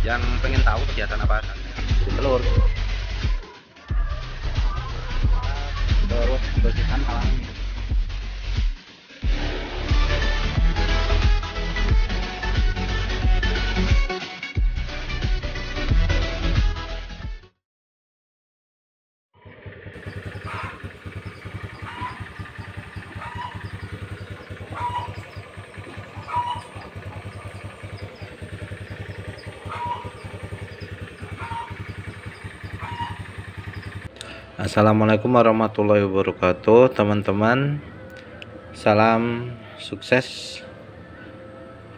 Yang pengen tahu kegiatan apa saja? Beli telur terus bersihkan malam. Assalamualaikum warahmatullahi wabarakatuh, teman-teman. Salam sukses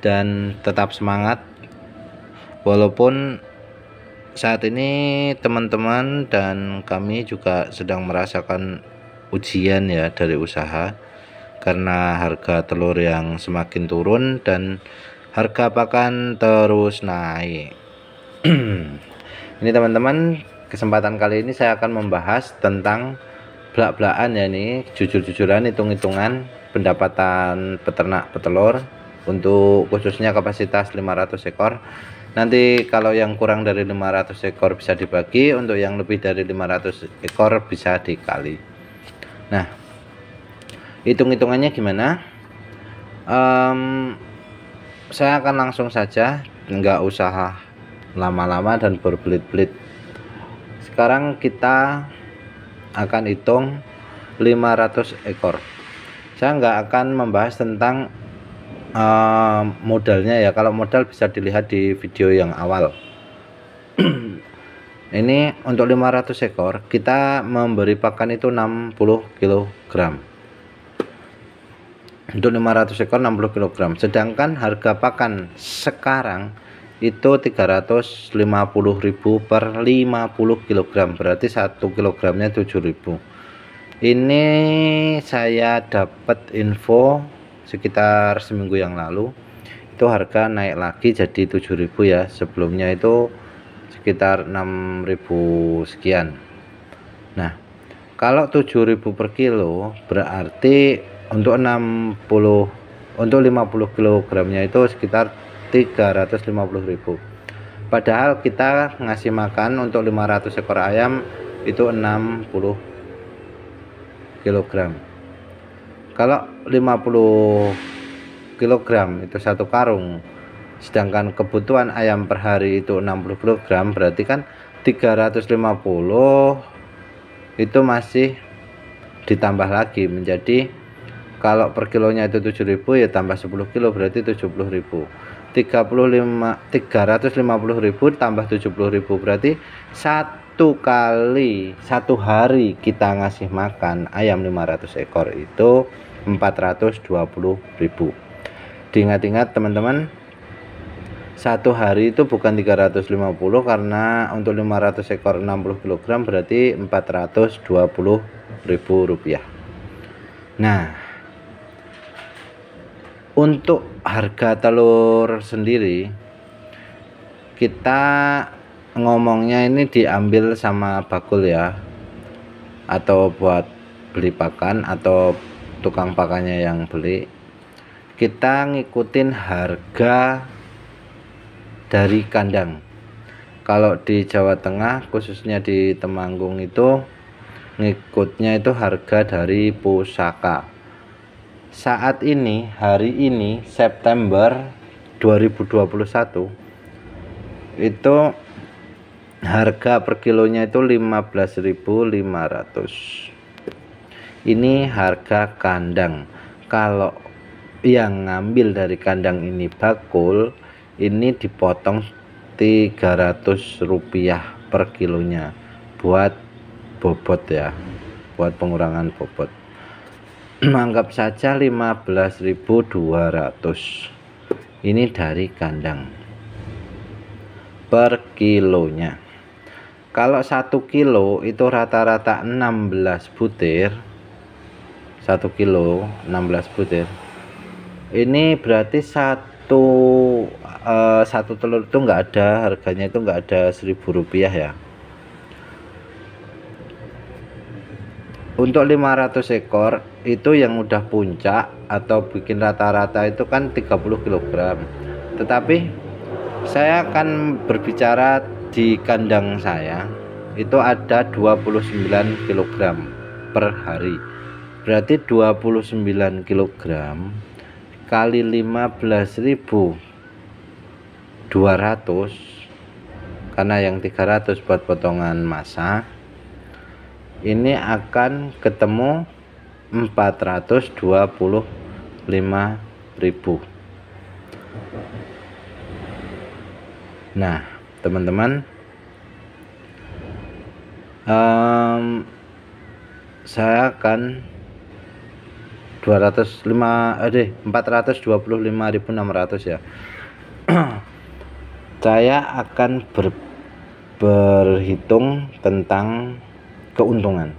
dan tetap semangat. Walaupun saat ini teman-teman dan kami juga sedang merasakan ujian ya dari usaha, karena harga telur yang semakin turun dan harga pakan terus naik. Ini teman-teman, kesempatan kali ini saya akan membahas tentang belak-belakan ya, nih jujur-jujuran hitung-hitungan pendapatan peternak petelur untuk khususnya kapasitas 500 ekor. Nanti kalau yang kurang dari 500 ekor bisa dibagi, untuk yang lebih dari 500 ekor bisa dikali. Nah, hitung-hitungannya gimana? Saya akan langsung saja, nggak usah lama-lama dan berbelit-belit. Sekarang kita akan hitung 500 ekor. Saya nggak akan membahas tentang modalnya ya. Kalau modal bisa dilihat di video yang awal. Ini untuk 500 ekor kita memberi pakan itu 60 kg. Untuk 500 ekor 60 kg. Sedangkan harga pakan sekarang itu 350.000 per 50 kg, berarti 1 kilogramnya 7.000. Ini saya dapat info sekitar seminggu yang lalu, itu harga naik lagi jadi 7.000 ya. Sebelumnya itu sekitar 6.000 sekian. Nah, kalau 7.000 per kilo berarti untuk 50 kilogramnya itu sekitar 350.000. Padahal kita ngasih makan untuk 500 ekor ayam itu 60 kg. Kalau 50 kg itu satu karung, sedangkan kebutuhan ayam per hari itu 60 kg, berarti kan 350 itu masih ditambah lagi menjadi, kalau per kilonya itu 7.000 ya tambah 10 kilo berarti 70.000. 350.000 tambah 70.000 berarti satu hari kita ngasih makan ayam 500 ekor itu 420.000. Diingat-ingat teman-teman, satu hari itu bukan 350, karena untuk 500 ekor 60 kg berarti 420.000 rupiah. Nah, untuk harga telur sendiri kita ngomongnya ini diambil sama bakul ya, atau buat beli pakan atau tukang pakannya yang beli. Kita ngikutin harga dari kandang. Kalau di Jawa Tengah khususnya di Temanggung itu ngikutnya itu harga dari pusaka. Saat ini, hari ini September 2021 itu harga per kilonya itu 15.500. Ini harga kandang. Kalau yang ngambil dari kandang ini bakul, ini dipotong 300 rupiah per kilonya buat bobot ya, buat pengurangan bobot. Anggap saja 15.200. Ini dari kandang per kilonya. Kalau 1 kilo itu rata-rata 16 butir. 1 kilo 16 butir. Ini berarti satu telur itu enggak ada harganya, itu enggak ada 1.000 rupiah ya. Untuk 500 ekor itu yang udah puncak atau bikin rata-rata itu kan 30 kg. Tetapi Saya akan berbicara di kandang saya itu ada 29 kg per hari. Berarti 29 kg kali 15.200, karena yang 300 buat potongan masa, ini akan ketemu 425.000. Nah, teman-teman, saya akan 425.600 ya. Saya akan berhitung tentang keuntungan.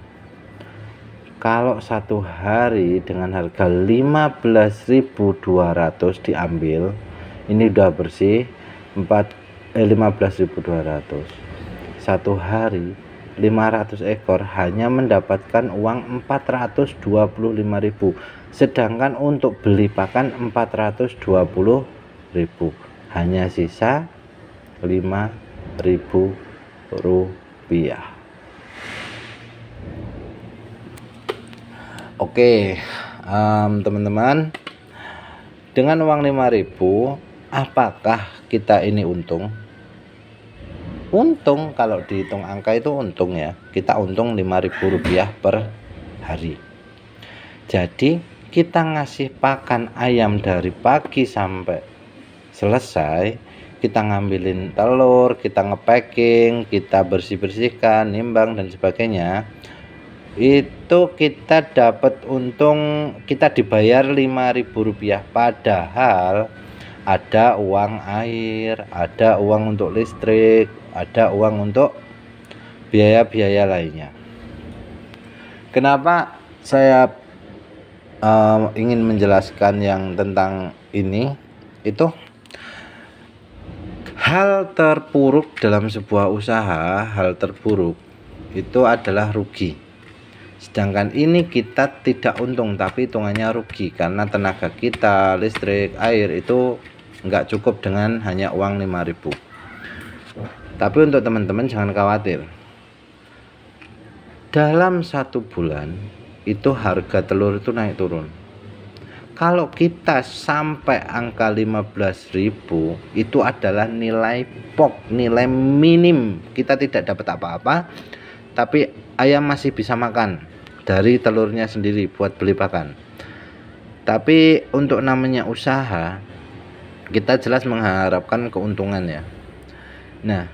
Kalau satu hari dengan harga 15.200 diambil, ini udah bersih 15.200. Satu hari 500 ekor hanya mendapatkan uang 425.000, sedangkan untuk beli pakan 420.000, hanya sisa 5.000 rupiah. Oke, teman-teman, dengan uang 5.000 apakah kita ini untung? Untung, kalau dihitung angka itu untung ya, kita untung 5.000 rupiah per hari. Jadi kita ngasih pakan ayam dari pagi sampai selesai, kita ngambilin telur, kita ngepacking, kita bersih-bersihkan, nimbang dan sebagainya, itu kita dapat untung, kita dibayar 5.000 rupiah, padahal ada uang air, ada uang untuk listrik, ada uang untuk biaya-biaya lainnya. Kenapa saya ingin menjelaskan yang tentang ini? Itu hal terpuruk dalam sebuah usaha, hal terpuruk itu adalah rugi. Sedangkan ini kita tidak untung, tapi hitungannya rugi karena tenaga kita, listrik, air itu nggak cukup dengan hanya uang 5.000. Tapi untuk teman-teman jangan khawatir, dalam 1 bulan itu harga telur itu naik turun. Kalau kita sampai angka 15.000, itu adalah nilai POK, nilai minim. Kita tidak dapat apa-apa, tapi ayam masih bisa makan dari telurnya sendiri buat beli pakan. Tapi untuk namanya usaha, kita jelas mengharapkan keuntungan ya. Nah,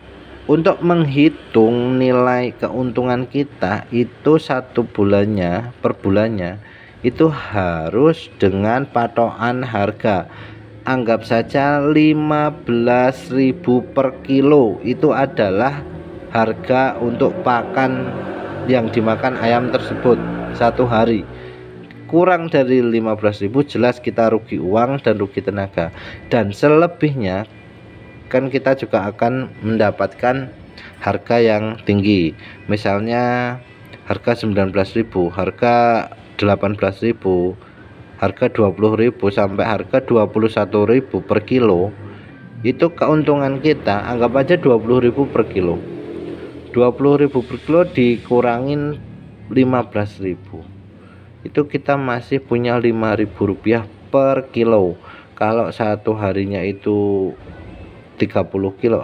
untuk menghitung nilai keuntungan kita itu 1 bulannya, per bulannya itu harus dengan patokan harga. Anggap saja 15.000 per kilo, itu adalah harga untuk pakan yang dimakan ayam tersebut satu hari. Kurang dari 15.000 jelas kita rugi uang dan rugi tenaga. Dan selebihnya kan kita juga akan mendapatkan harga yang tinggi. Misalnya harga 19.000, harga 18.000, harga 20.000 sampai harga 21.000 per kilo. Itu keuntungan kita anggap aja 20.000 per kilo. 20.000 per kilo dikurangin 15.000, itu kita masih punya 5.000 rupiah per kilo. Kalau satu harinya itu 30 kilo,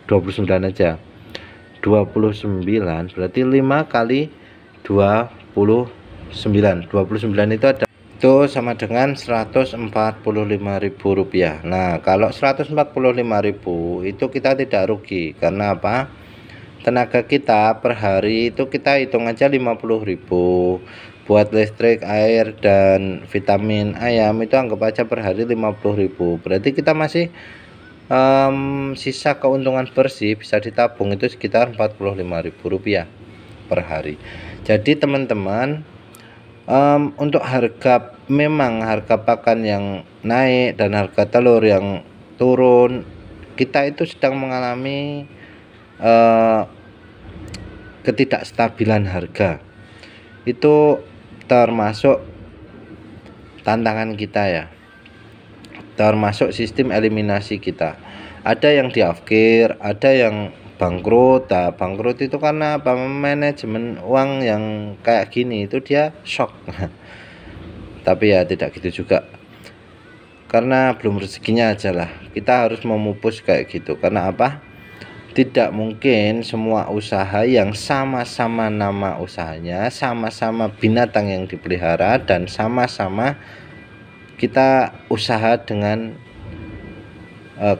29 aja, 29 berarti 5 kali 29 itu ada, itu sama dengan 145.000 rupiah. Nah, kalau 145.000 itu kita tidak rugi. Karena apa? Tenaga kita per hari itu kita hitung aja 50.000, buat listrik, air, dan vitamin ayam itu anggap aja per hari 50.000. Berarti kita masih sisa keuntungan bersih bisa ditabung itu sekitar 45.000 rupiah per hari. Jadi teman-teman, untuk harga, memang harga pakan yang naik dan harga telur yang turun, kita itu sedang mengalami ketidakstabilan harga. Itu termasuk tantangan kita ya, termasuk sistem eliminasi kita. Ada yang diafkir, ada yang bangkrut. Nah, bangkrut itu karena apa? Manajemen uang yang kayak gini itu dia shock. Tapi ya tidak gitu juga, karena belum rezekinya aja lah. Kita harus memupus kayak gitu. Karena apa? Tidak mungkin semua usaha yang sama-sama nama usahanya, sama-sama binatang yang dipelihara, dan sama-sama kita usaha dengan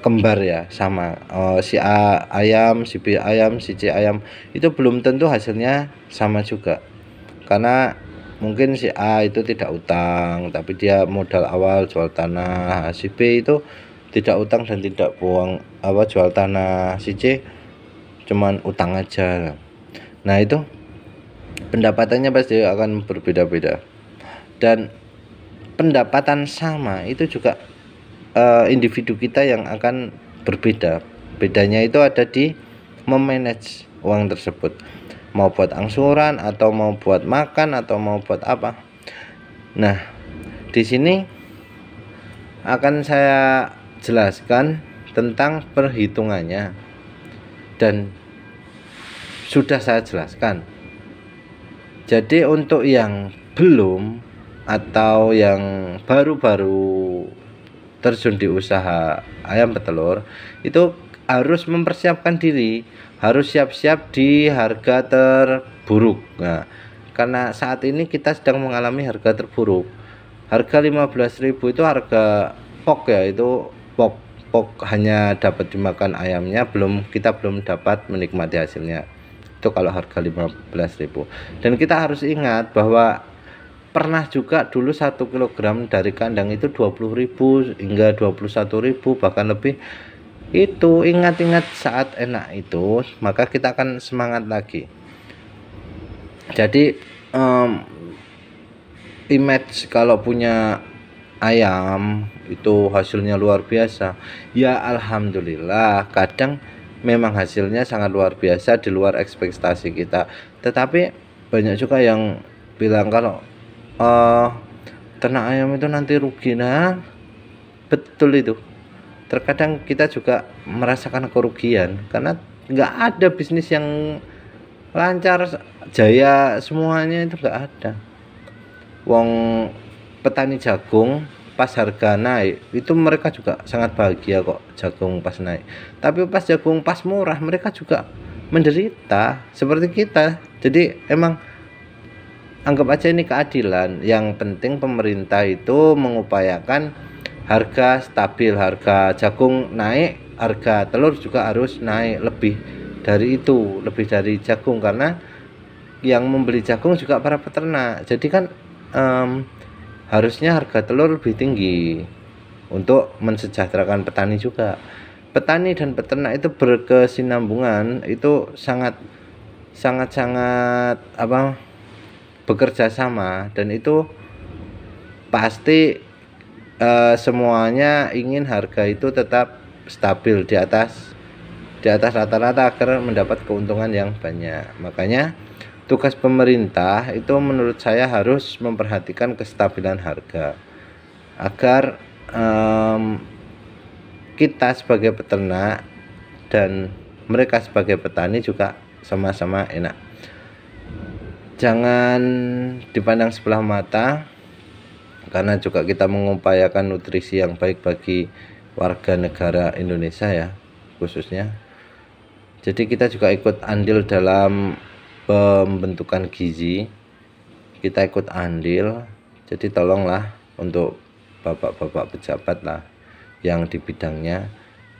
kembar ya, sama si A ayam, si B ayam, si C ayam, itu belum tentu hasilnya sama juga. Karena mungkin si A itu tidak utang tapi dia modal awal jual tanah, si B itu tidak utang dan tidak jual tanah, si C cuman utang aja. Nah, itu pendapatannya pasti akan berbeda-beda, dan pendapatan sama itu juga individu kita yang akan berbeda. Bedanya itu ada di memanage uang tersebut, mau buat angsuran atau mau buat makan atau mau buat apa. Nah, di sini akan saya jelaskan tentang perhitungannya, dan sudah saya jelaskan. Jadi untuk yang belum atau yang baru-baru terjun di usaha ayam petelur, itu harus mempersiapkan diri, harus siap-siap di harga terburuk. Nah, karena saat ini kita sedang mengalami harga terburuk. Harga 15.000 itu harga pok ya, itu pok hanya dapat dimakan ayamnya, kita belum dapat menikmati hasilnya. Itu kalau harga 15.000. Dan kita harus ingat bahwa pernah juga dulu 1 kilogram dari kandang itu 20.000 hingga 21.000 bahkan lebih. Itu ingat-ingat saat enak itu, maka kita akan semangat lagi. Jadi image kalau punya ayam itu hasilnya luar biasa, ya alhamdulillah, kadang memang hasilnya sangat luar biasa di luar ekspektasi kita. Tetapi banyak juga yang bilang kalau ternak ayam itu nanti rugi. Nah, betul itu. Terkadang kita juga merasakan kerugian karena nggak ada bisnis yang lancar jaya semuanya, itu nggak ada. Wong petani jagung pas harga naik itu mereka juga sangat bahagia kok, jagung pas naik. Tapi pas jagung pas murah mereka juga menderita seperti kita. Jadi emang anggap aja ini keadilan. Yang penting pemerintah itu mengupayakan harga stabil, harga jagung naik, harga telur juga harus naik lebih dari itu, lebih dari jagung, karena yang membeli jagung juga para peternak. Jadi kan harusnya harga telur lebih tinggi untuk mensejahterakan petani juga. Petani dan peternak itu berkesinambungan, itu sangat bekerja sama, dan itu pasti semuanya ingin harga itu tetap stabil di atas rata-rata agar mendapat keuntungan yang banyak. Makanya tugas pemerintah itu menurut saya harus memperhatikan kestabilan harga agar kita sebagai peternak dan mereka sebagai petani juga sama-sama enak. Jangan dipandang sebelah mata, karena juga kita mengupayakan nutrisi yang baik bagi warga negara Indonesia ya khususnya. Jadi kita juga ikut andil dalam pembentukan gizi, kita ikut andil. Jadi tolonglah untuk bapak-bapak pejabat lah yang di bidangnya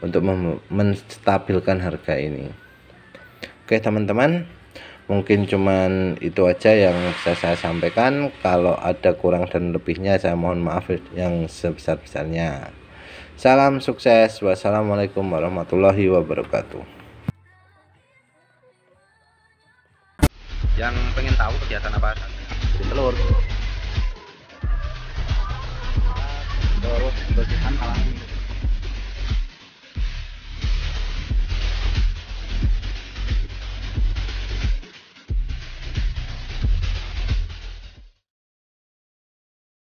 untuk menstabilkan harga ini. Oke teman-teman, mungkin cuman itu aja yang bisa saya sampaikan. Kalau ada kurang dan lebihnya saya mohon maaf yang sebesar-besarnya. Salam sukses. Wassalamualaikum warahmatullahi wabarakatuh. Yang pengen tahu kegiatan apa saja? Jadi telur. Terus bersihan malang.